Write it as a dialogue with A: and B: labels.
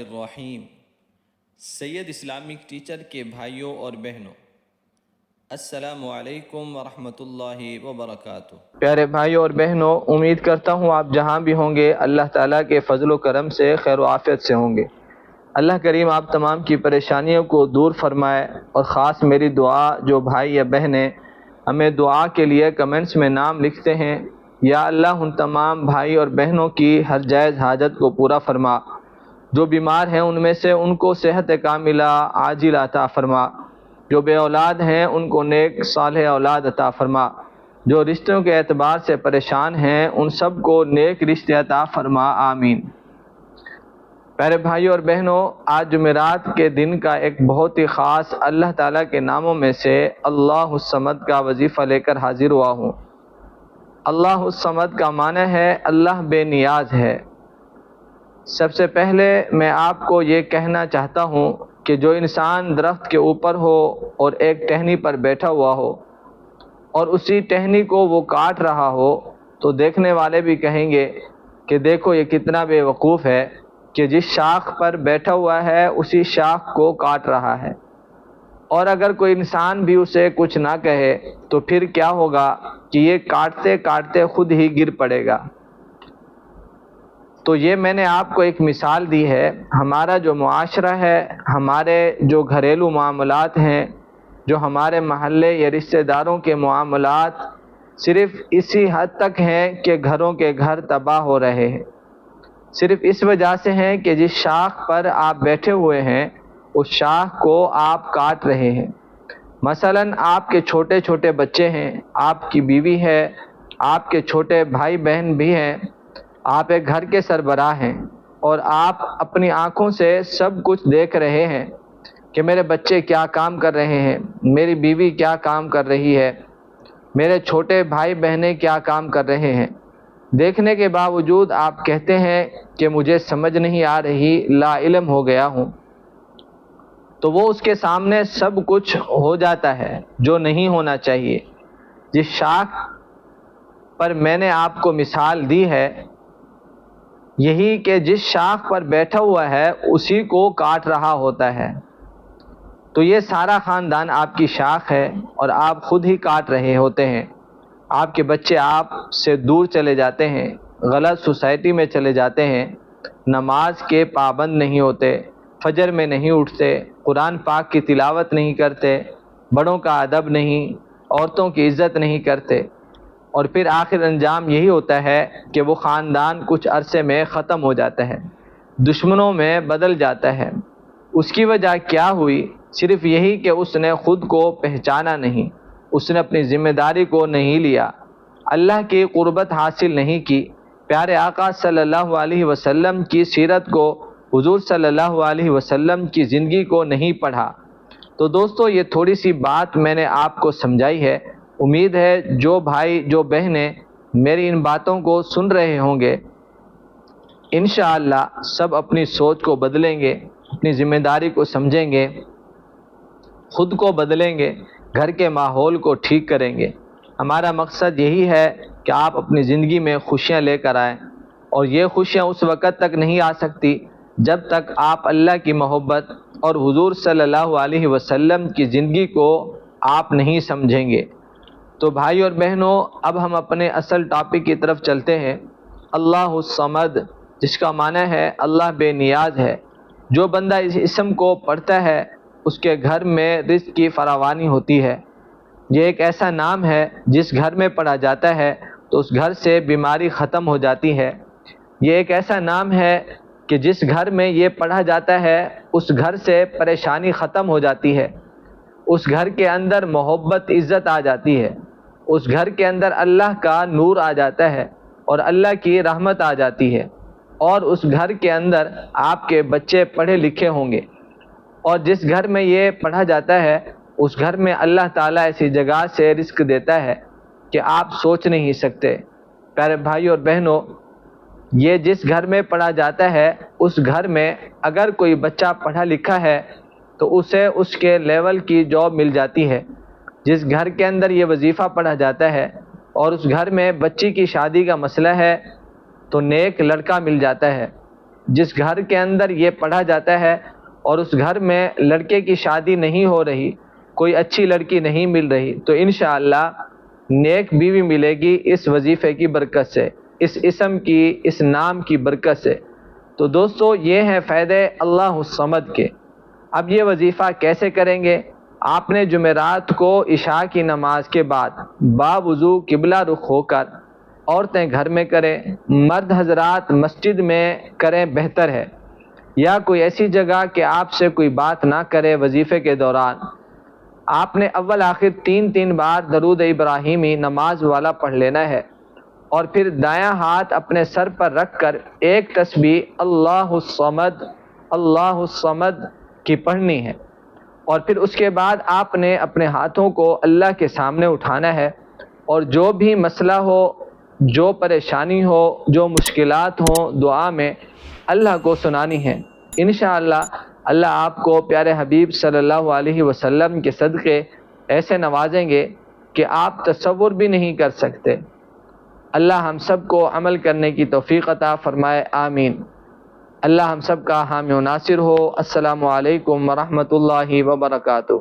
A: الرحیم۔ سید Islamic teacher کے بھائیوں اور بہنوں، السلام علیکم ورحمۃ اللہ وبرکاتہ۔
B: پیارے بھائیوں اور بہنوں، امید کرتا ہوں آپ جہاں بھی ہوں گے اللہ تعالیٰ کے فضل و کرم سے خیر و عافیت سے ہوں گے۔ اللہ کریم آپ تمام کی پریشانیوں کو دور فرمائے، اور خاص میری دعا جو بھائی یا بہنیں ہمیں دعا کے لیے کمنٹس میں نام لکھتے ہیں، یا اللہ ان تمام بھائی اور بہنوں کی ہر جائز حاجت کو پورا فرما۔ جو بیمار ہیں ان میں سے ان کو صحت کاملہ عاجل عطا فرما، جو بے اولاد ہیں ان کو نیک صالح اولاد عطا فرما، جو رشتوں کے اعتبار سے پریشان ہیں ان سب کو نیک رشتے عطا فرما، آمین۔ پیارے بھائیوں اور بہنوں، آج جمعرات کے دن کا ایک بہت ہی خاص اللہ تعالیٰ کے ناموں میں سے اللہ الصمد کا وظیفہ لے کر حاضر ہوا ہوں۔ اللہ الصمد کا معنی ہے اللہ بے نیاز ہے۔ سب سے پہلے میں آپ کو یہ کہنا چاہتا ہوں کہ جو انسان درخت کے اوپر ہو اور ایک ٹہنی پر بیٹھا ہوا ہو اور اسی ٹہنی کو وہ کاٹ رہا ہو، تو دیکھنے والے بھی کہیں گے کہ دیکھو یہ کتنا بے وقوف ہے کہ جس شاخ پر بیٹھا ہوا ہے اسی شاخ کو کاٹ رہا ہے۔ اور اگر کوئی انسان بھی اسے کچھ نہ کہے تو پھر کیا ہوگا کہ یہ کاٹتے کاٹتے خود ہی گر پڑے گا۔ تو یہ میں نے آپ کو ایک مثال دی ہے۔ ہمارا جو معاشرہ ہے، ہمارے جو گھریلو معاملات ہیں، جو ہمارے محلے یا رشتہ داروں کے معاملات صرف اسی حد تک ہیں کہ گھروں کے گھر تباہ ہو رہے ہیں، صرف اس وجہ سے ہیں کہ جس شاخ پر آپ بیٹھے ہوئے ہیں اس شاخ کو آپ کاٹ رہے ہیں۔ مثلا آپ کے چھوٹے چھوٹے بچے ہیں، آپ کی بیوی ہے، آپ کے چھوٹے بھائی بہن بھی ہیں، آپ ایک گھر کے سربراہ ہیں، اور آپ اپنی آنکھوں سے سب کچھ دیکھ رہے ہیں کہ میرے بچے کیا کام کر رہے ہیں، میری بیوی کیا کام کر رہی ہے، میرے چھوٹے بھائی بہنیں کیا کام کر رہے ہیں۔ دیکھنے کے باوجود آپ کہتے ہیں کہ مجھے سمجھ نہیں آ رہی، لا علم ہو گیا ہوں۔ تو وہ اس کے سامنے سب کچھ ہو جاتا ہے جو نہیں ہونا چاہیے۔ جس شاخ پر میں نے آپ کو مثال دی ہے، یہی کہ جس شاخ پر بیٹھا ہوا ہے اسی کو کاٹ رہا ہوتا ہے۔ تو یہ سارا خاندان آپ کی شاخ ہے اور آپ خود ہی کاٹ رہے ہوتے ہیں۔ آپ کے بچے آپ سے دور چلے جاتے ہیں، غلط سوسائٹی میں چلے جاتے ہیں، نماز کے پابند نہیں ہوتے، فجر میں نہیں اٹھتے، قرآن پاک کی تلاوت نہیں کرتے، بڑوں کا ادب نہیں، عورتوں کی عزت نہیں کرتے، اور پھر آخر انجام یہی ہوتا ہے کہ وہ خاندان کچھ عرصے میں ختم ہو جاتا ہے، دشمنوں میں بدل جاتا ہے۔ اس کی وجہ کیا ہوئی؟ صرف یہی کہ اس نے خود کو پہچانا نہیں، اس نے اپنی ذمہ داری کو نہیں لیا، اللہ کی قربت حاصل نہیں کی، پیارے آقا صلی اللہ علیہ وسلم کی سیرت کو، حضور صلی اللہ علیہ وسلم کی زندگی کو نہیں پڑھا۔ تو دوستو، یہ تھوڑی سی بات میں نے آپ کو سمجھائی ہے۔ امید ہے جو بھائی جو بہنیں میری ان باتوں کو سن رہے ہوں گے، انشاءاللہ سب اپنی سوچ کو بدلیں گے، اپنی ذمہ داری کو سمجھیں گے، خود کو بدلیں گے، گھر کے ماحول کو ٹھیک کریں گے۔ ہمارا مقصد یہی ہے کہ آپ اپنی زندگی میں خوشیاں لے کر آئیں، اور یہ خوشیاں اس وقت تک نہیں آ سکتی جب تک آپ اللہ کی محبت اور حضور صلی اللہ علیہ وسلم کی زندگی کو آپ نہیں سمجھیں گے۔ تو بھائی اور بہنوں، اب ہم اپنے اصل ٹاپک کی طرف چلتے ہیں۔ اللہ الصمد، جس کا معنی ہے اللہ بے نیاز ہے۔ جو بندہ اس اسم کو پڑھتا ہے اس کے گھر میں رزق کی فراوانی ہوتی ہے۔ یہ ایک ایسا نام ہے جس گھر میں پڑھا جاتا ہے تو اس گھر سے بیماری ختم ہو جاتی ہے۔ یہ ایک ایسا نام ہے کہ جس گھر میں یہ پڑھا جاتا ہے اس گھر سے پریشانی ختم ہو جاتی ہے، اس گھر کے اندر محبت عزت آ جاتی ہے، اس گھر کے اندر اللہ کا نور آ جاتا ہے اور اللہ کی رحمت آ جاتی ہے، اور اس گھر کے اندر آپ کے بچے پڑھے لکھے ہوں گے۔ اور جس گھر میں یہ پڑھا جاتا ہے اس گھر میں اللہ تعالیٰ ایسی جگہ سے رزق دیتا ہے کہ آپ سوچ نہیں سکتے۔ پیارے بھائی اور بہنوں، یہ جس گھر میں پڑھا جاتا ہے اس گھر میں اگر کوئی بچہ پڑھا لکھا ہے تو اسے اس کے لیول کی جاب مل جاتی ہے۔ جس گھر کے اندر یہ وظیفہ پڑھا جاتا ہے اور اس گھر میں بچی کی شادی کا مسئلہ ہے تو نیک لڑکا مل جاتا ہے۔ جس گھر کے اندر یہ پڑھا جاتا ہے اور اس گھر میں لڑکے کی شادی نہیں ہو رہی، کوئی اچھی لڑکی نہیں مل رہی، تو انشاءاللہ نیک بیوی ملے گی اس وظیفے کی برکت سے، اس اسم کی، اس نام کی برکت سے۔ تو دوستو یہ ہیں فائدے اللہ الصمد کے۔ اب یہ وظیفہ کیسے کریں گے؟ آپ نے جمعرات کو عشاء کی نماز کے بعد باوضو قبلہ رخ ہو کر، عورتیں گھر میں کریں، مرد حضرات مسجد میں کریں بہتر ہے، یا کوئی ایسی جگہ کہ آپ سے کوئی بات نہ کرے وظیفے کے دوران۔ آپ نے اول آخر 3 بار درود ابراہیمی نماز والا پڑھ لینا ہے، اور پھر دایاں ہاتھ اپنے سر پر رکھ کر ایک تسبیح اللہ الصمد کی پڑھنی ہے، اور پھر اس کے بعد آپ نے اپنے ہاتھوں کو اللہ کے سامنے اٹھانا ہے، اور جو بھی مسئلہ ہو، جو پریشانی ہو، جو مشکلات ہوں، دعا میں اللہ کو سنانی ہے۔ انشاءاللہ اللہ آپ کو پیارے حبیب صلی اللہ علیہ وسلم کے صدقے ایسے نوازیں گے کہ آپ تصور بھی نہیں کر سکتے۔ اللہ ہم سب کو عمل کرنے کی توفیق عطا فرمائے، آمین۔ اللہ ہم سب کا حامی و ناصر ہو۔ السلام علیکم ورحمۃ اللہ وبرکاتہ۔